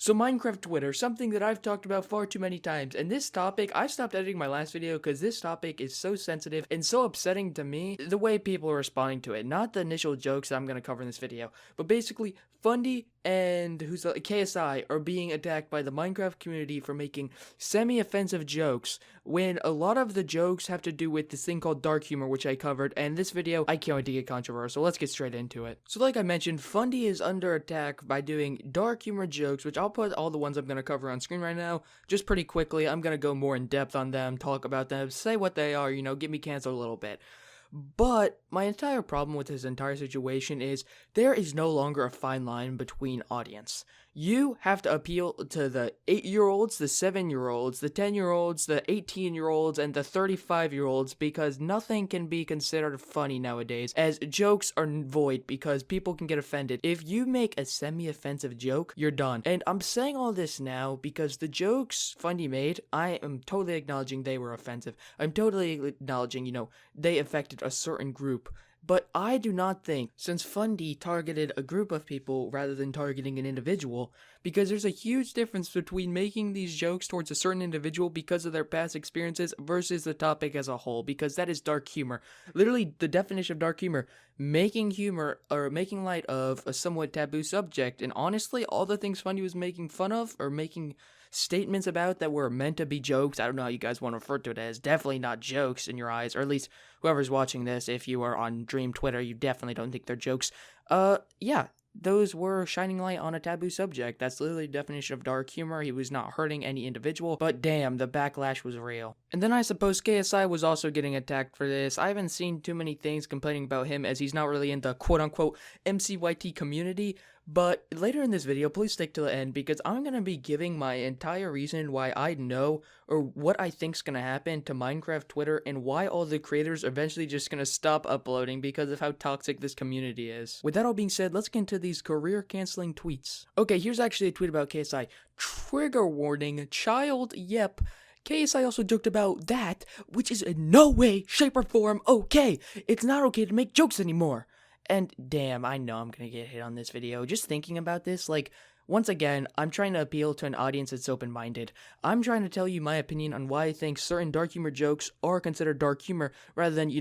So Minecraft Twitter, something that I've talked about far too many times, and this topic, I stopped editing my last video because this topic is so sensitive and so upsetting to me, the way people are responding to it, not the initial jokes that I'm going to cover in this video, but basically, Fundy and KSI are being attacked by the Minecraft community for making semi-offensive jokes, when a lot of the jokes have to do with this thing called dark humor, which I covered, and this video, I can't wait to get controversial. Let's get straight into it. So like I mentioned, Fundy is under attack by doing dark humor jokes, which I'll put all the ones I'm going to cover on screen right now, just pretty quickly. I'm going to go more in depth on them, talk about them, say what they are, get me canceled a little bit. But my entire problem with this entire situation is there is no longer a fine line between audience. You have to appeal to the 8-year-olds, the 7-year-olds, the 10-year-olds, the 18-year-olds, and the 35-year-olds because nothing can be considered funny nowadays, as jokes are void because people can get offended. If you make a semi-offensive joke, you're done. And I'm saying all this now because the jokes Fundy made, I am totally acknowledging they were offensive. I'm totally acknowledging, they affected a certain group. But I do not think, since Fundy targeted a group of people rather than targeting an individual, because there's a huge difference between making these jokes towards a certain individual because of their past experiences versus the topic as a whole, because that is dark humor. Literally, the definition of dark humor, making humor or making light of a somewhat taboo subject. And honestly, all the things Fundy was making fun of or making statements about that were meant to be jokes, I don't know how you guys want to refer to it as, definitely not jokes in your eyes, or at least whoever's watching this, if you are on Dream Twitter, you definitely don't think they're jokes. Yeah, those were shining light on a taboo subject. That's literally the definition of dark humor. He was not hurting any individual, but damn, the backlash was real. And then I suppose KSI was also getting attacked for this. I haven't seen too many things complaining about him as he's not really in the quote-unquote MCYT community. But later in this video, please stick to the end because I'm going to be giving my entire reason why I know or what I think's going to happen to Minecraft Twitter and why all the creators are eventually just going to stop uploading because of how toxic this community is. With that all being said, let's get into these career canceling tweets. Okay, here's actually a tweet about KSI. Trigger warning, child, yep. KSI also joked about that, which is in no way, shape, or form okay. It's not okay to make jokes anymore. And damn, I know I'm gonna get hit on this video. Just thinking about this, once again, I'm trying to appeal to an audience that's open-minded. I'm trying to tell you my opinion on why I think certain dark humor jokes are considered dark humor, rather than,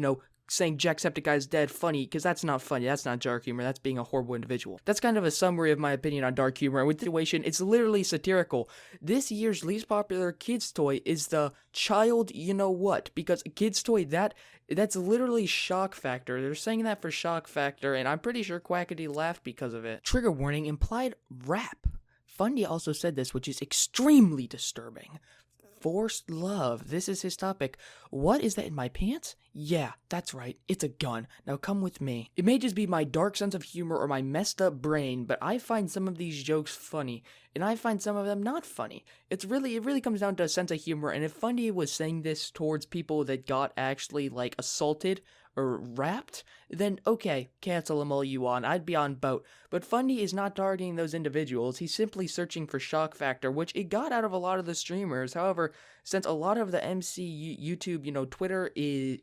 saying Jacksepticeye's dead funny, because that's not funny, that's not dark humor, that's being a horrible individual. That's kind of a summary of my opinion on dark humor, and with the situation, it's literally satirical. This year's least popular kids toy is the child you-know-what, because a kid's toy, that's literally shock factor. They're saying that for shock factor, and I'm pretty sure waccd laughed because of it. Trigger warning, implied rap. Fundy also said this, which is extremely disturbing. Forced love. This is his topic. What is that in my pants? Yeah, that's right. It's a gun. Now come with me. It may just be my dark sense of humor or my messed up brain, but I find some of these jokes funny, and I find some of them not funny. It really comes down to a sense of humor, and if Fundy was saying this towards people that got actually, assaulted or rapped, then okay, cancel them all you want, I'd be on boat. But Fundy is not targeting those individuals, he's simply searching for shock factor, which it got out of a lot of the streamers. However, since a lot of the MC YouTube, Twitter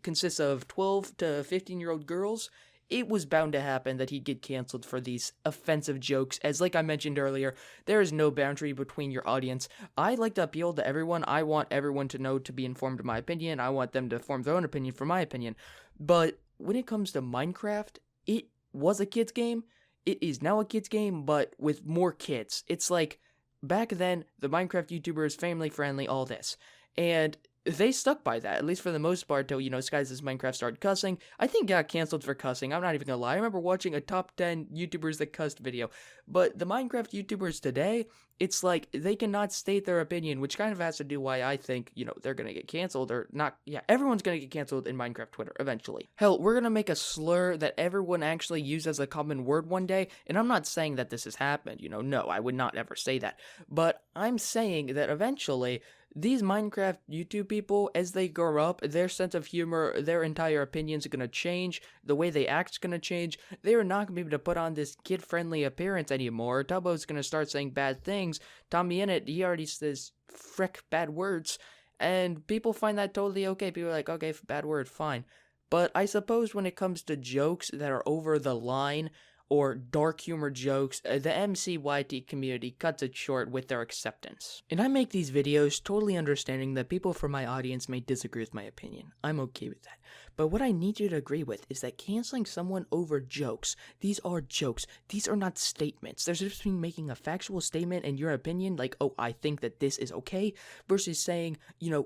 consists of 12 to 15-year-old girls, it was bound to happen that he'd get canceled for these offensive jokes, as like I mentioned earlier, there is no boundary between your audience. I like to appeal to everyone. I want everyone to know to be informed of my opinion. I want them to form their own opinion from my opinion. But when it comes to Minecraft, it was a kid's game. It is now a kid's game, but with more kids. It's like, back then, the Minecraft YouTubers, family friendly, all this. And they stuck by that, at least for the most part, till, Skies' Minecraft started cussing. I think got canceled for cussing, I'm not even gonna lie. I remember watching a top 10 YouTubers that cussed video. But the Minecraft YouTubers today, it's like, they cannot state their opinion, which kind of has to do why I think, they're gonna get canceled, or not, yeah, everyone's gonna get canceled in Minecraft Twitter, eventually. Hell, we're gonna make a slur that everyone actually uses as a common word one day, and I'm not saying that this has happened, no, I would not ever say that. But I'm saying that eventually, these Minecraft YouTube people, as they grow up, their sense of humor, their entire opinions are going to change, the way they act is going to change. They are not going to be able to put on this kid-friendly appearance anymore. Tubbo's going to start saying bad things. Tommy Innit, he already says frick bad words, and people find that totally okay. People are like, okay, bad word, fine. But I suppose when it comes to jokes that are over the line, or dark humor jokes, the MCYT community cuts it short with their acceptance. And I make these videos totally understanding that people from my audience may disagree with my opinion. I'm okay with that. But what I need you to agree with is that canceling someone over jokes, these are jokes. These are not statements. There's a difference between making a factual statement and your opinion, like, oh, I think that this is okay, versus saying,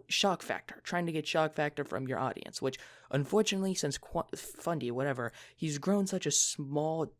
shock factor, trying to get shock factor from your audience, which unfortunately, since Fundy, whatever, he's grown such a small,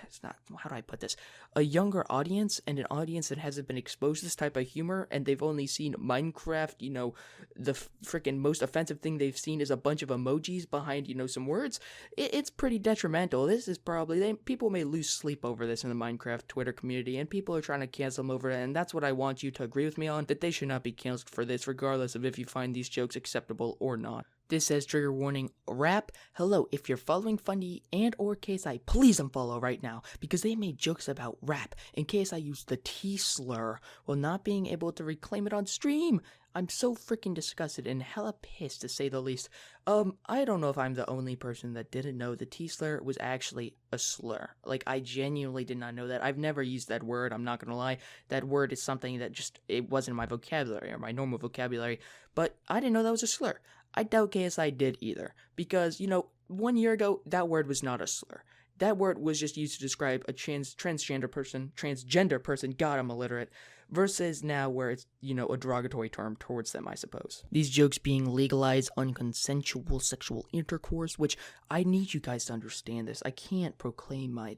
it's not, how do I put this, a younger audience, and an audience that hasn't been exposed to this type of humor, and they've only seen Minecraft, the freaking most offensive thing they've seen is a bunch of emojis behind, some words. It's pretty detrimental. This is probably, people may lose sleep over this in the Minecraft Twitter community, and people are trying to cancel them over it, and that's what I want you to agree with me on, that they should not be canceled for this, regardless of if you find these jokes acceptable or not. This says, trigger warning, rap. Hello, if you're following Fundy and or KSI, please unfollow right now, because they made jokes about rap, and KSI used the T slur while not being able to reclaim it on stream. I'm so freaking disgusted and hella pissed, to say the least. I don't know if I'm the only person that didn't know the T slur was actually a slur. Like, I genuinely did not know that. I've never used that word, I'm not gonna lie. That word is something that it wasn't in my vocabulary, or my normal vocabulary, but I didn't know that was a slur. I doubt KSI did either, because, 1 year ago, that word was not a slur. That word was just used to describe a transgender person, God, I'm illiterate, versus now where it's, a derogatory term towards them, I suppose. These jokes being legalized unconsensual sexual intercourse, which I need you guys to understand this. I can't proclaim my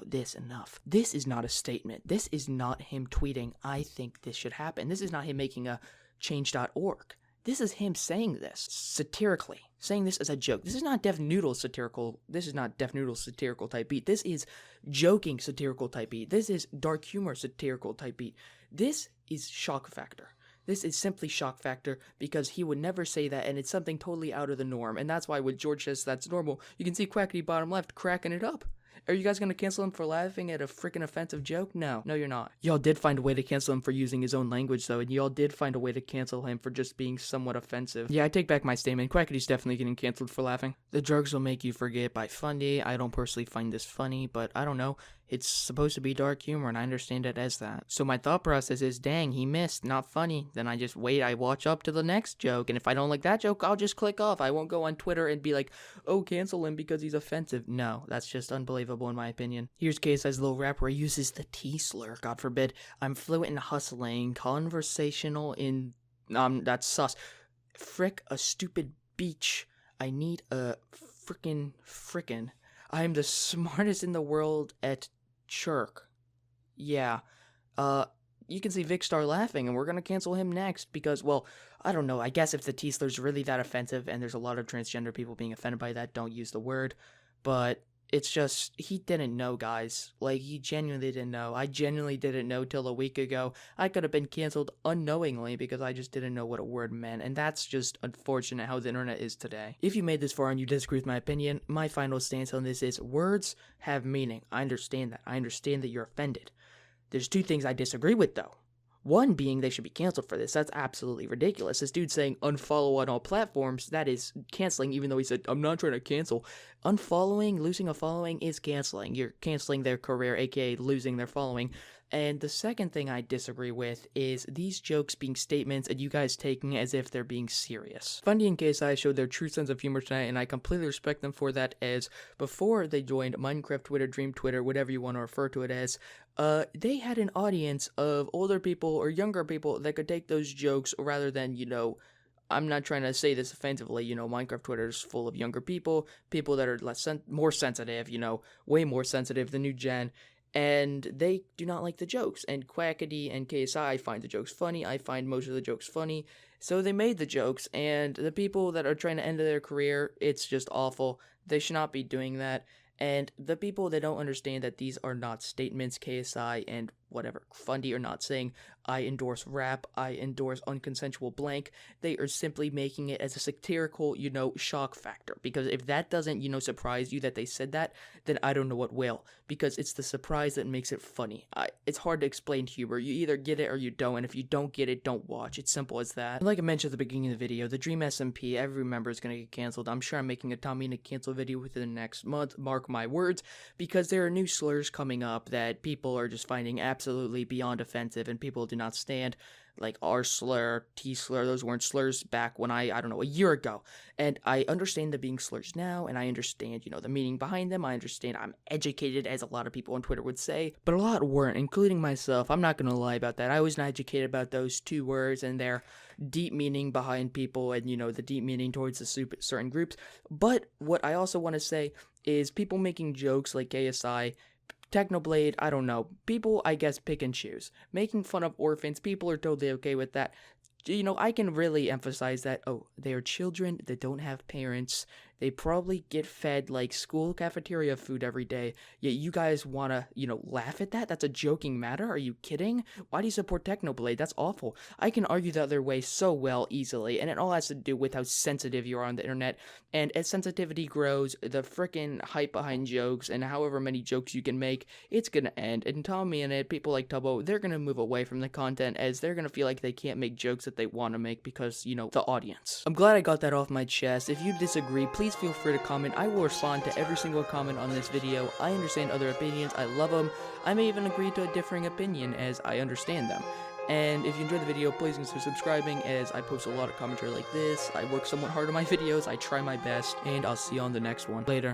this enough. This is not a statement. This is not him tweeting, I think this should happen. This is not him making a change.org. This is him saying this satirically, saying this as a joke. This is not Def Noodle's satirical type beat. This is joking satirical type beat. This is dark humor satirical type beat. This is shock factor. This is simply shock factor, because he would never say that, and it's something totally out of the norm. And that's why when George says that's normal, you can see Quackity bottom left cracking it up. Are you guys gonna cancel him for laughing at a freaking offensive joke? No, you're not. Y'all did find a way to cancel him for using his own language, though, and y'all did find a way to cancel him for just being somewhat offensive. Yeah, I take back my statement. Quackity's definitely getting canceled for laughing. The Drugs Will Make You Forget by Fundy. I don't personally find this funny, but I don't know. It's supposed to be dark humor, and I understand it as that. So my thought process is, dang, he missed, not funny. Then I just wait, I watch up to the next joke, and if I don't like that joke, I'll just click off. I won't go on Twitter and be like, oh, cancel him because he's offensive. No, that's just unbelievable in my opinion. Here's KSI's little rap where he uses the T slur, God forbid. I'm fluent in hustling, conversational in, that's sus. Frick a stupid beach. I need a frickin'. I am the smartest in the world at Chirk. Yeah. You can see Vicstar laughing, and we're gonna cancel him next because, well, I don't know. I guess if the T slur's really that offensive, and there's a lot of transgender people being offended by that, don't use the word. But it's just, he didn't know, guys. Like, he genuinely didn't know. I genuinely didn't know till a week ago. I could have been canceled unknowingly because I just didn't know what a word meant, and that's just unfortunate how the internet is today. If you made this far and you disagree with my opinion, my final stance on this is words have meaning. I understand that. I understand that you're offended. There's two things I disagree with, though. One being they should be canceled for this. That's absolutely ridiculous. This dude saying unfollow on all platforms, that is canceling, even though he said, I'm not trying to cancel. Unfollowing, losing a following is canceling. You're canceling their career, aka losing their following. And the second thing I disagree with is these jokes being statements and you guys taking it as if they're being serious. Fundy and KSI showed their true sense of humor tonight, and I completely respect them for that, as before they joined Minecraft Twitter, Dream Twitter, whatever you want to refer to it as, they had an audience of older people or younger people that could take those jokes rather than, I'm not trying to say this offensively, Minecraft Twitter is full of younger people that are more sensitive, way more sensitive than new gen, and they do not like the jokes. And Quackity and KSI find the jokes funny. I find most of the jokes funny. So they made the jokes, and the people that are trying to end their career, it's just awful. They should not be doing that. And the people that don't understand that these are not statements, KSI and whatever, Fundy are not saying I endorse rap, I endorse unconsensual blank. They are simply making it as a satirical, shock factor. Because if that doesn't, surprise you that they said that, then I don't know what will. Because it's the surprise that makes it funny. It's hard to explain humor. You either get it or you don't, and if you don't get it, don't watch. It's simple as that. And like I mentioned at the beginning of the video, the Dream SMP, every member is going to get canceled. I'm sure I'm making a Tommy and a cancel video within the next month, mark my words, because there are new slurs coming up that people are just finding absolutely beyond offensive, and people do not stand. Like R slur, T slur, those weren't slurs back when I don't know, a year ago. And I understand them being slurs now, and I understand, the meaning behind them. I understand I'm educated, as a lot of people on Twitter would say, but a lot weren't, including myself. I'm not gonna lie about that. I was not educated about those two words and their deep meaning behind people and, the deep meaning towards the certain groups. But what I also want to say is people making jokes like KSI, Technoblade, I don't know. People, I guess, pick and choose. Making fun of orphans, people are totally okay with that. I can really emphasize that, they are children that don't have parents. They probably get fed, like, school cafeteria food every day. Yet you guys want to, laugh at that? That's a joking matter? Are you kidding? Why do you support Technoblade? That's awful. I can argue the other way so well, easily. And it all has to do with how sensitive you are on the internet. And as sensitivity grows, the frickin' hype behind jokes and however many jokes you can make, it's gonna end. And Tommy and it, people like Tubbo, they're gonna move away from the content as they're gonna feel like they can't make jokes that they want to make because, the audience. I'm glad I got that off my chest. If you disagree, please feel free to comment. I will respond to every single comment on this video. I understand other opinions. I love them. I may even agree to a differing opinion as I understand them. And if you enjoyed the video, please consider subscribing as I post a lot of commentary like this. I work somewhat hard on my videos. I try my best, and I'll see you on the next one. Later.